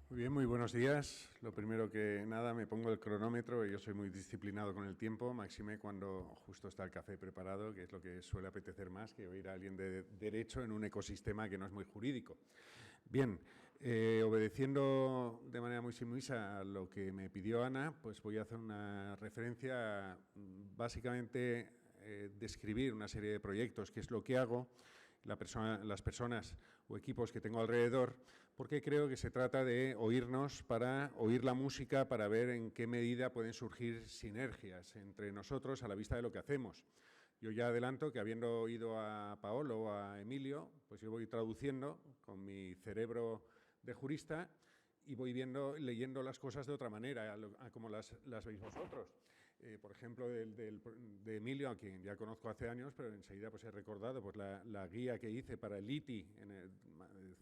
Muy bien, muy buenos días. Lo primero que nada, me pongo el cronómetro. Yo soy muy disciplinado con el tiempo, máxime cuando justo está el café preparado, que es lo que suele apetecer más que oír a alguien de derecho en un ecosistema que no es muy jurídico. Bien, obedeciendo de manera muy sumisa a lo que me pidió Ana, pues voy a hacer una referencia, básicamente describir una serie de proyectos, que es lo que hago, las personas o equipos que tengo alrededor, porque creo que se trata de oírnos para oír la música, para ver en qué medida pueden surgir sinergias entre nosotros a la vista de lo que hacemos. Yo ya adelanto que habiendo oído a Paolo o a Emilio, pues yo voy traduciendo con mi cerebro de jurista y voy leyendo las cosas de otra manera, a como las veis vosotros. Por ejemplo, de Emilio, a quien ya conozco hace años, pero enseguida pues he recordado pues, la guía que hice para el ITI,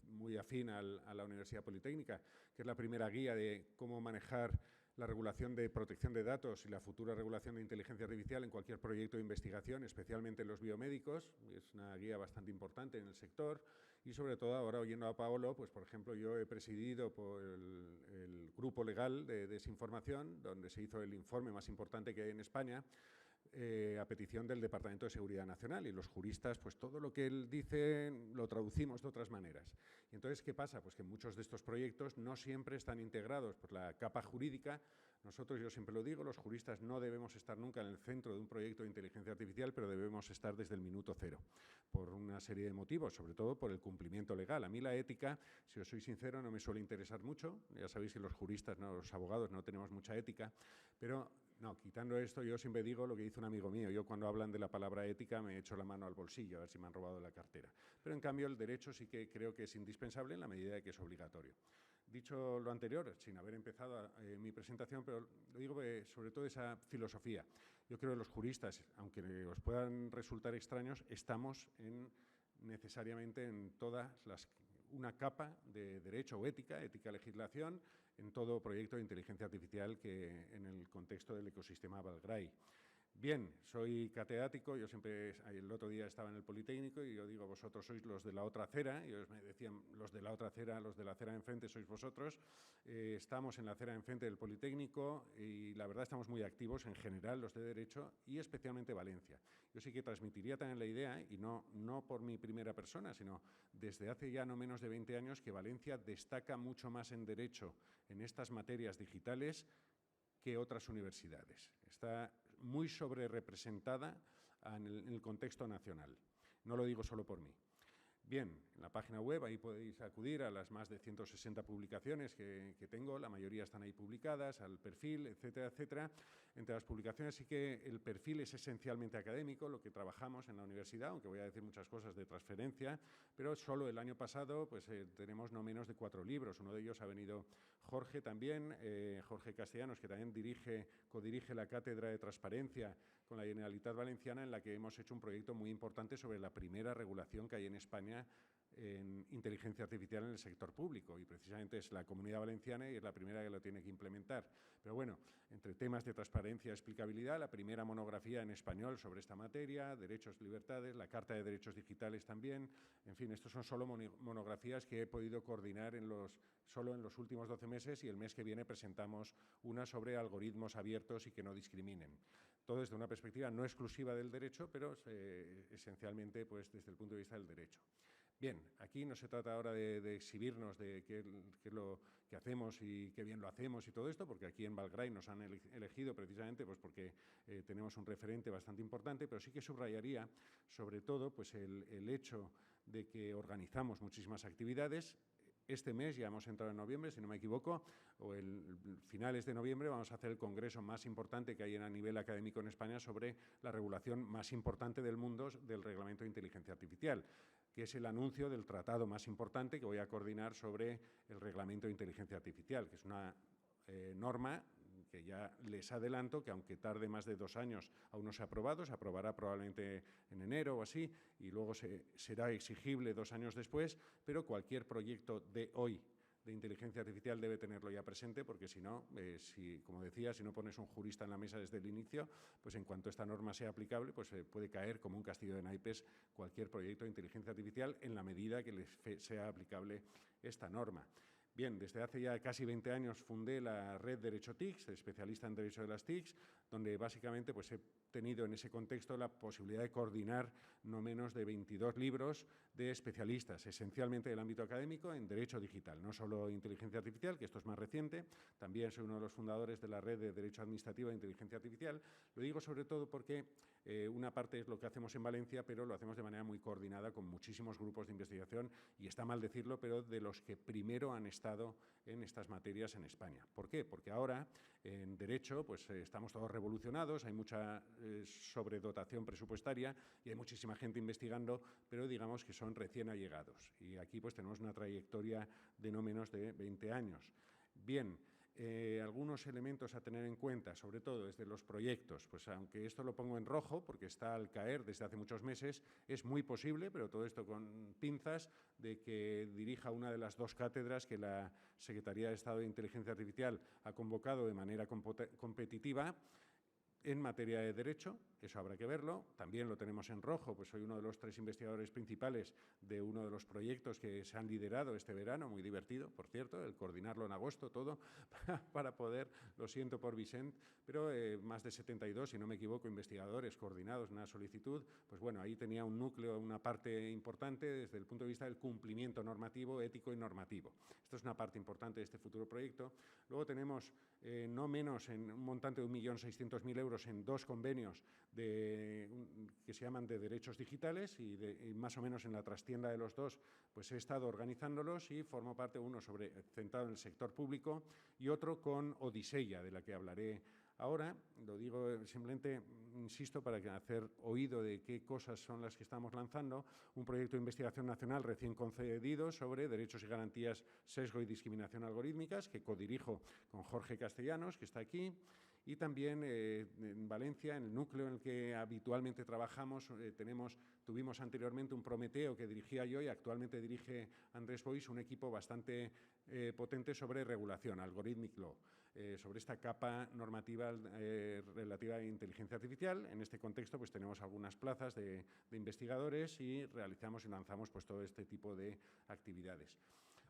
muy afín a la Universidad Politécnica, que es la primera guía de cómo manejar la regulación de protección de datos y la futura regulación de inteligencia artificial en cualquier proyecto de investigación, especialmente en los biomédicos. Es una guía bastante importante en el sector y, sobre todo, ahora oyendo a Paolo, pues, por ejemplo, yo he presidido por el grupo legal de desinformación, donde se hizo el informe más importante que hay en España, a petición del Departamento de Seguridad Nacional, y los juristas, pues todo lo que él dice lo traducimos de otras maneras. Y entonces, ¿qué pasa? Pues que muchos de estos proyectos no siempre están integrados por la capa jurídica. Nosotros, yo siempre lo digo, los juristas no debemos estar nunca en el centro de un proyecto de inteligencia artificial, pero debemos estar desde el minuto cero, por una serie de motivos, sobre todo por el cumplimiento legal. A mí la ética, si os soy sincero, no me suele interesar mucho. Ya sabéis que los juristas, los abogados, no tenemos mucha ética, pero no, quitando esto, yo siempre digo lo que dice un amigo mío. Yo, cuando hablan de la palabra ética, me echo la mano al bolsillo a ver si me han robado la cartera. Pero, en cambio, el derecho sí que creo que es indispensable en la medida de que es obligatorio. Dicho lo anterior, sin haber empezado mi presentación, pero lo digo sobre todo esa filosofía. Yo creo que los juristas, aunque os puedan resultar extraños, estamos necesariamente en una capa de derecho o ética legislación, en todo proyecto de inteligencia artificial que en el contexto del ecosistema Valgray. Bien, soy catedrático, yo siempre, el otro día estaba en el Politécnico y yo digo, vosotros sois los de la otra acera, y ellos me decían, los de la otra acera, los de la acera de enfrente sois vosotros. Estamos en la acera de enfrente del Politécnico y la verdad estamos muy activos en general, los de Derecho, y especialmente Valencia. Yo sí que transmitiría también la idea, y no por mi primera persona, sino desde hace ya no menos de 20 años, que Valencia destaca mucho más en Derecho, en estas materias digitales, que otras universidades. Está muy sobrerepresentada en el contexto nacional. No lo digo solo por mí. Bien, en la página web ahí podéis acudir a las más de 160 publicaciones que tengo, la mayoría están ahí publicadas, al perfil, etcétera, etcétera. Entre las publicaciones sí que el perfil es esencialmente académico, lo que trabajamos en la universidad, aunque voy a decir muchas cosas de transferencia, pero solo el año pasado pues, tenemos no menos de 4 libros. Uno de ellos ha venido Jorge también, Jorge Castellanos, que también codirige la Cátedra de Transparencia con la Generalitat Valenciana, en la que hemos hecho un proyecto muy importante sobre la primera regulación que hay en España en inteligencia artificial en el sector público, y precisamente es la Comunidad Valenciana y es la primera que lo tiene que implementar. Pero bueno, entre temas de transparencia y explicabilidad, la primera monografía en español sobre esta materia, derechos y libertades, la Carta de Derechos Digitales también, en fin, estos son solo monografías que he podido coordinar solo en los últimos 12 meses, y el mes que viene presentamos una sobre algoritmos abiertos y que no discriminen. Todo desde una perspectiva no exclusiva del derecho, pero esencialmente pues, desde el punto de vista del derecho. Bien, aquí no se trata ahora de exhibirnos de qué es lo que hacemos y qué bien lo hacemos y todo esto, porque aquí en Valgray nos han elegido precisamente pues porque tenemos un referente bastante importante, pero sí que subrayaría sobre todo pues el hecho de que organizamos muchísimas actividades. Este mes, ya hemos entrado en noviembre, si no me equivoco, o finales de noviembre, vamos a hacer el congreso más importante que hay a nivel académico en España sobre la regulación más importante del mundo del Reglamento de Inteligencia Artificial, que es el anuncio del tratado más importante que voy a coordinar sobre el Reglamento de Inteligencia Artificial, que es una norma que ya les adelanto que, aunque tarde más de 2 años, aún no se ha aprobado, se aprobará probablemente en enero o así, y luego será exigible 2 años después, pero cualquier proyecto de hoy de inteligencia artificial debe tenerlo ya presente, porque si no, como decía, si no pones un jurista en la mesa desde el inicio, pues en cuanto esta norma sea aplicable, pues puede caer como un castillo de naipes cualquier proyecto de inteligencia artificial en la medida que les sea aplicable esta norma. Bien, desde hace ya casi 20 años fundé la red Derecho TICS, especialista en Derecho de las TICs, donde básicamente pues, he tenido en ese contexto la posibilidad de coordinar no menos de 22 libros de especialistas, esencialmente del ámbito académico, en Derecho Digital, no solo Inteligencia Artificial, que esto es más reciente, también soy uno de los fundadores de la red de Derecho Administrativo e Inteligencia Artificial. Lo digo sobre todo porque una parte es lo que hacemos en Valencia, pero lo hacemos de manera muy coordinada con muchísimos grupos de investigación, y está mal decirlo, pero de los que primero han estado en estas materias en España. ¿Por qué? Porque ahora en Derecho pues, estamos todos revolucionados, hay mucha sobredotación presupuestaria y hay muchísima gente investigando, pero digamos que son recién allegados. Y aquí pues, tenemos una trayectoria de no menos de 20 años. Bien, algunos elementos a tener en cuenta, sobre todo desde los proyectos, pues aunque esto lo pongo en rojo porque está al caer desde hace muchos meses, es muy posible, pero todo esto con pinzas, de que dirija una de las dos cátedras que la Secretaría de Estado de Inteligencia Artificial ha convocado de manera competitiva en materia de Derecho. Eso habrá que verlo. También lo tenemos en rojo, pues soy uno de los 3 investigadores principales de uno de los proyectos que se han liderado este verano, muy divertido, por cierto, el coordinarlo en agosto, todo, para poder, lo siento por Vicent, pero más de 72, si no me equivoco, investigadores coordinados en una solicitud, pues bueno, ahí tenía un núcleo, una parte importante desde el punto de vista del cumplimiento normativo, ético y normativo. Esto es una parte importante de este futuro proyecto. Luego tenemos no menos en un montante de 1.600.000 euros en 2 convenios que se llaman de derechos digitales y más o menos en la trastienda de los dos pues he estado organizándolos y formo parte uno centrado en el sector público y otro con Odiseya, de la que hablaré ahora. Lo digo simplemente, insisto, para hacer oído de qué cosas son las que estamos lanzando. Un proyecto de investigación nacional recién concedido sobre derechos y garantías, sesgo y discriminación algorítmicas, que codirijo con Jorge Castellanos, que está aquí. Y también en Valencia, en el núcleo en el que habitualmente trabajamos, tuvimos anteriormente un Prometeo que dirigía yo y actualmente dirige Andrés Boix, un equipo bastante potente sobre regulación, Algorithmic Law, sobre esta capa normativa relativa a inteligencia artificial. En este contexto pues, tenemos algunas plazas de investigadores y realizamos y lanzamos pues, todo este tipo de actividades.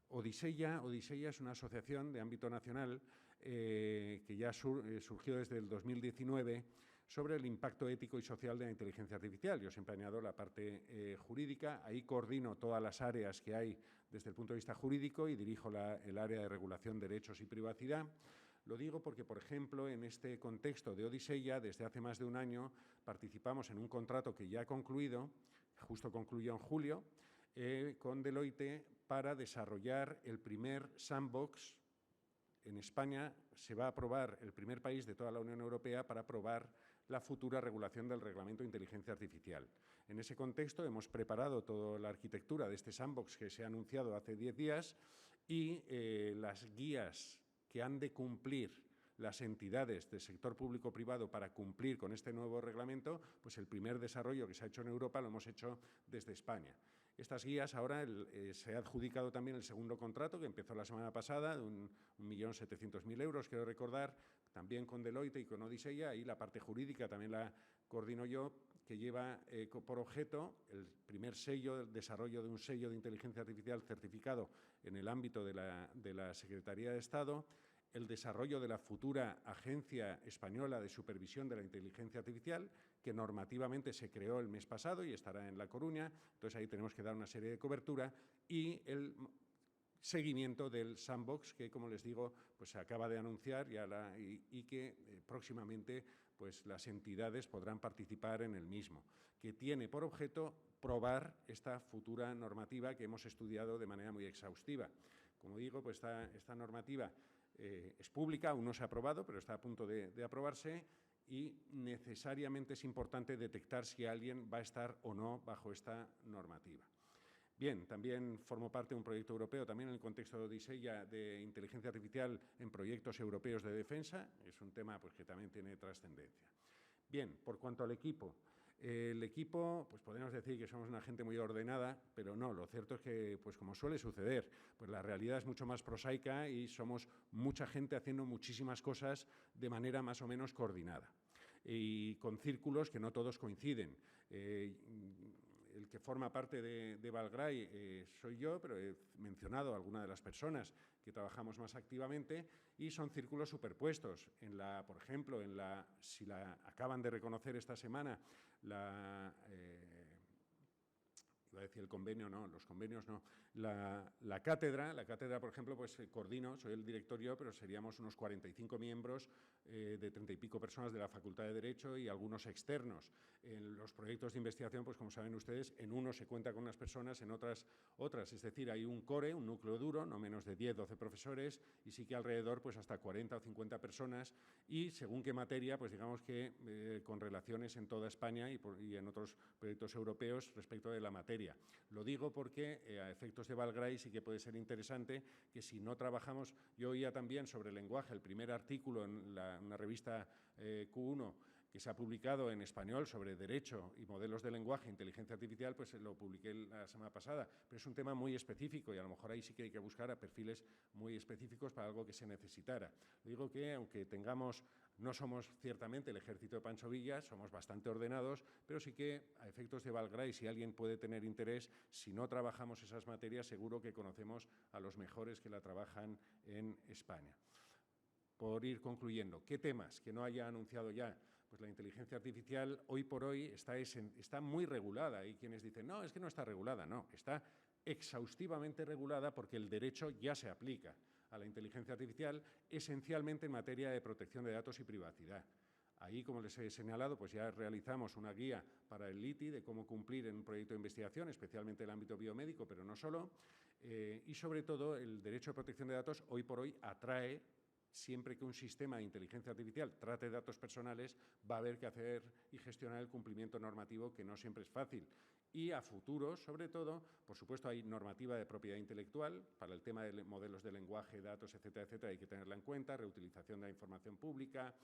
Odiseya es una asociación de ámbito nacional que ya surgió desde el 2019 sobre el impacto ético y social de la inteligencia artificial. Yo siempre añado la parte jurídica, ahí coordino todas las áreas que hay desde el punto de vista jurídico y dirijo el área de regulación, derechos y privacidad. Lo digo porque, por ejemplo, en este contexto de Odiseya, desde hace más de un año, participamos en un contrato que ya ha concluido, justo concluyó en julio, con Deloitte para desarrollar el primer sandbox. En España se va a aprobar el primer país de toda la Unión Europea para aprobar la futura regulación del Reglamento de Inteligencia Artificial. En ese contexto hemos preparado toda la arquitectura de este sandbox que se ha anunciado hace 10 días y las guías que han de cumplir las entidades del sector público-privado para cumplir con este nuevo reglamento, pues el primer desarrollo que se ha hecho en Europa lo hemos hecho desde España. Estas guías ahora se ha adjudicado también el segundo contrato que empezó la semana pasada de 1.700.000 euros, quiero recordar, también con Deloitte y con Odiseya, y la parte jurídica también la coordino yo, que lleva por objeto el primer sello, el desarrollo de un sello de inteligencia artificial certificado en el ámbito de la Secretaría de Estado, el desarrollo de la futura Agencia Española de Supervisión de la Inteligencia Artificial, que normativamente se creó el mes pasado y estará en La Coruña. Entonces, ahí tenemos que dar una serie de cobertura y el seguimiento del sandbox que, como les digo, pues se acaba de anunciar y que próximamente pues, las entidades podrán participar en el mismo, que tiene por objeto probar esta futura normativa que hemos estudiado de manera muy exhaustiva. Como digo, pues esta normativa es pública, aún no se ha aprobado, pero está a punto de aprobarse y necesariamente es importante detectar si alguien va a estar o no bajo esta normativa. Bien, también formo parte de un proyecto europeo, también en el contexto de Odiseya, de inteligencia artificial en proyectos europeos de defensa. Es un tema pues, que también tiene trascendencia. Bien, por cuanto al equipo. El equipo, pues podemos decir que somos una gente muy ordenada, pero no, lo cierto es que, pues como suele suceder, pues la realidad es mucho más prosaica y somos mucha gente haciendo muchísimas cosas de manera más o menos coordinada y con círculos que no todos coinciden. el que forma parte de Valgray soy yo, pero he mencionado a algunas de las personas que trabajamos más activamente y son círculos superpuestos. Por ejemplo, si la acaban de reconocer esta semana, iba a decir el convenio, no, los convenios no. La cátedra, por ejemplo, pues coordino, soy el director yo, pero seríamos unos 45 miembros de 30 y pico personas de la Facultad de Derecho y algunos externos. En los proyectos de investigación, pues como saben ustedes, en unos se cuenta con unas personas, en otras. Es decir, hay un core, un núcleo duro, no menos de 10, 12 profesores y sí que alrededor pues hasta 40 o 50 personas y según qué materia, pues digamos que con relaciones en toda España y en otros proyectos europeos respecto de la materia. Lo digo porque a efectos de Valgray sí que puede ser interesante que si no trabajamos, yo oía también sobre el lenguaje, el primer artículo en una revista Q1 que se ha publicado en español sobre derecho y modelos de lenguaje e inteligencia artificial, pues lo publiqué la semana pasada, pero es un tema muy específico y a lo mejor ahí sí que hay que buscar a perfiles muy específicos para algo que se necesitara. Digo que aunque no somos ciertamente el ejército de Pancho Villa, somos bastante ordenados, pero sí que a efectos de Valgray, si alguien puede tener interés, si no trabajamos esas materias, seguro que conocemos a los mejores que la trabajan en España. Por ir concluyendo, ¿qué temas que no haya anunciado ya? Pues la inteligencia artificial hoy por hoy está muy regulada. Hay quienes dicen, no, es que no está regulada. No, está exhaustivamente regulada porque el derecho ya se aplica a la inteligencia artificial, esencialmente en materia de protección de datos y privacidad. Ahí, como les he señalado, pues ya realizamos una guía para el ITI de cómo cumplir en un proyecto de investigación, especialmente en el ámbito biomédico, pero no solo. Y, sobre todo, el derecho de protección de datos hoy por hoy atrae. Siempre que un sistema de inteligencia artificial trate datos personales, va a haber que hacer y gestionar el cumplimiento normativo, que no siempre es fácil. Y a futuro, sobre todo, por supuesto, hay normativa de propiedad intelectual para el tema de modelos de lenguaje, datos, etcétera, etcétera, hay que tenerla en cuenta, reutilización de la información pública,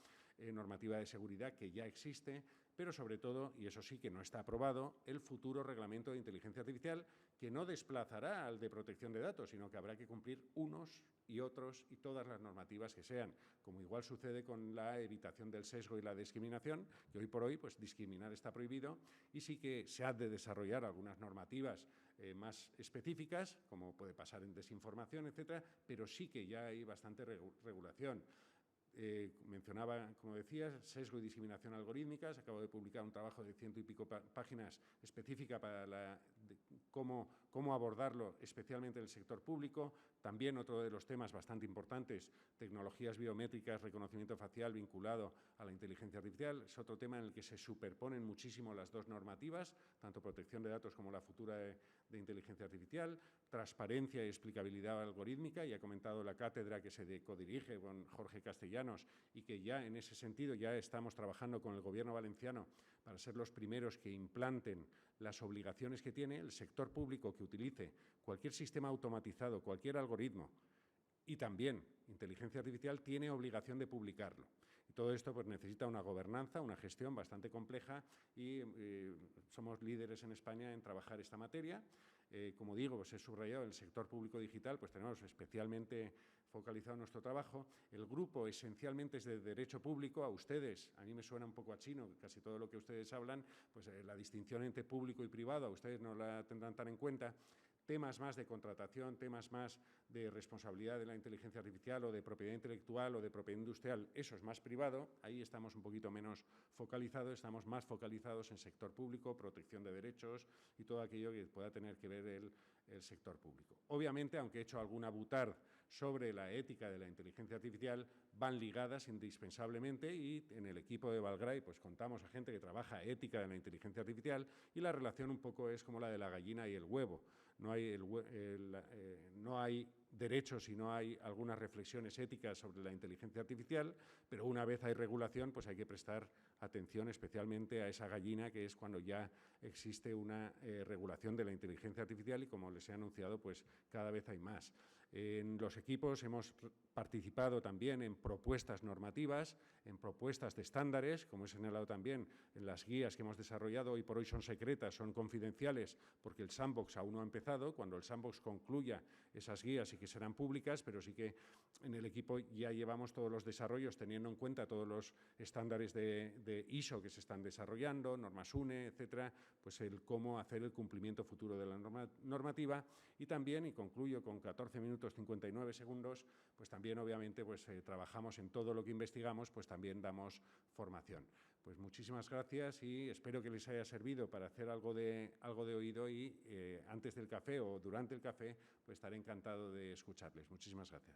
normativa de seguridad que ya existe, pero sobre todo, y eso sí que no está aprobado, el futuro reglamento de inteligencia artificial que no desplazará al de protección de datos, sino que habrá que cumplir unos y otros y todas las normativas que sean, como igual sucede con la evitación del sesgo y la discriminación, que hoy por hoy pues discriminar está prohibido y sí que se ha de desarrollar algunas normativas más específicas, como puede pasar en desinformación, etcétera, pero sí que ya hay bastante regulación. Mencionaba, como decía, sesgo y discriminación algorítmicas. Acabo de publicar un trabajo de 100 y pico páginas específica para cómo abordarlo, especialmente en el sector público. También otro de los temas bastante importantes, tecnologías biométricas, reconocimiento facial vinculado a la inteligencia artificial. Es otro tema en el que se superponen muchísimo las dos normativas, tanto protección de datos como la futura de inteligencia artificial, transparencia y explicabilidad algorítmica. Y ha comentado la cátedra que se codirige con Jorge Castellanos y que ya en ese sentido ya estamos trabajando con el Gobierno valenciano para ser los primeros que implanten las obligaciones que tiene el sector público que utilice cualquier sistema automatizado, cualquier algoritmo y también inteligencia artificial tiene obligación de publicarlo. Y todo esto pues, necesita una gobernanza, una gestión bastante compleja y somos líderes en España en trabajar esta materia. Como digo, pues he subrayado el sector público digital, pues tenemos especialmente focalizado nuestro trabajo. El grupo esencialmente es de derecho público. A ustedes, a mí me suena un poco a chino, casi todo lo que ustedes hablan, pues la distinción entre público y privado, a ustedes no la tendrán tan en cuenta. Temas más de contratación, temas más de responsabilidad de la inteligencia artificial o de propiedad intelectual o de propiedad industrial, eso es más privado, ahí estamos un poquito menos focalizados, estamos más focalizados en sector público, protección de derechos y todo aquello que pueda tener que ver el sector público. Obviamente, aunque he hecho alguna butard sobre la ética de la inteligencia artificial, van ligadas indispensablemente y en el equipo de Valgray pues contamos a gente que trabaja ética de la inteligencia artificial y la relación un poco es como la de la gallina y el huevo. No hay derechos y no hay algunas reflexiones éticas sobre la inteligencia artificial, pero una vez hay regulación, pues hay que prestar atención especialmente a esa gallina, que es cuando ya existe una regulación de la inteligencia artificial y, como les he anunciado, pues cada vez hay más. En los equipos hemos participado también en propuestas normativas, en propuestas de estándares, como he señalado también en las guías que hemos desarrollado. Hoy por hoy son secretas, son confidenciales, porque el sandbox aún no ha empezado. Cuando el sandbox concluya esas guías sí que serán públicas, pero sí que en el equipo ya llevamos todos los desarrollos teniendo en cuenta todos los estándares de ISO que se están desarrollando, normas UNE, etcétera, pues el cómo hacer el cumplimiento futuro de la normativa. Y también, y concluyo con 14 minutos 59 segundos, pues también obviamente pues, trabajamos en todo lo que investigamos, pues también damos formación. Pues muchísimas gracias y espero que les haya servido para hacer algo de oído y antes del café o durante el café, pues estaré encantado de escucharles. Muchísimas gracias.